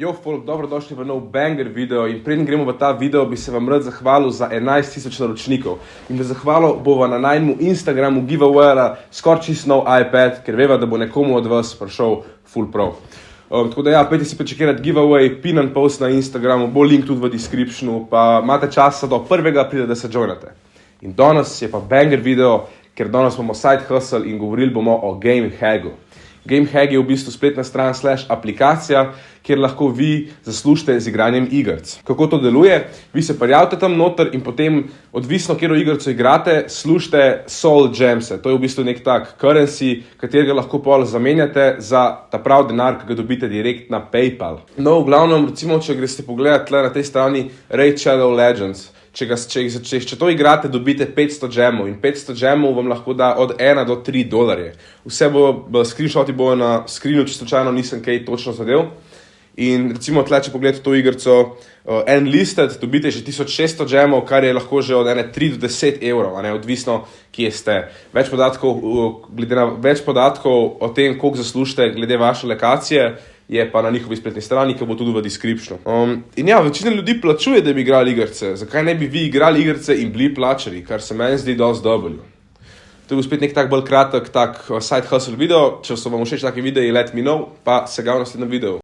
Jo, folk, dobrodošli v nov banger video in preden gremo v ta video, bi se vam rad zahvalil za 11 000 naročnikov. In v zahvalo bova na najmu Instagramu giveawaya skoraj čist nov iPad, ker veva, da bo nekomu od vas prišel full prav. Tako da ja, pejte si prečekirati giveaway, pinan post na Instagramu, bo link tudi v descriptionu, pa imate časa do 1. aprila, da se joinate. In danes je pa banger video, ker danes bomo side hustle in govorili bomo o GameHaggu. GameHagg je v bistvu spletna stran / aplikacija, kjer lahko vi zaslužite z igranjem igrc. Kako to deluje? Vi se prijavite tam noter in potem, odvisno katero igrco igrate, služite Soul Gemse. To je v bistvu nek tak currency, katerega lahko pol zamenjate za ta prav denar, ki ga dobite direkt na PayPal. No, v glavnem, recimo, če greste pogledati tle na tej strani Raid Shadow Legends. Če to igrate, dobite 500 gemov in 500 gemov vam lahko da od 1 do 3 dolarje. Vse screenshoti bojo na screenu, če slučajno nisem kaj točno zadev. In recimo tle, če pogledate to igrico Enlisted, dobite že 1600 gemov, kar je lahko že od 3 do 10 evrov, odvisno, kje ste. Več podatkov o tem, koliko zaslužite glede vaše lokacije, je pa na njihovi spletni strani, ki bo tudi v descriptionu. In ja, večina ljudi plačuje, da bi igrali igrce. Zakaj ne bi vi igrali igrce in bili plačani, kar se meni zdi dosti dobro. To je bil spet nek tak bolj kratek side hustle video. Če so vam všeč taki videi, let me know, pa se ga v naslednjem videu.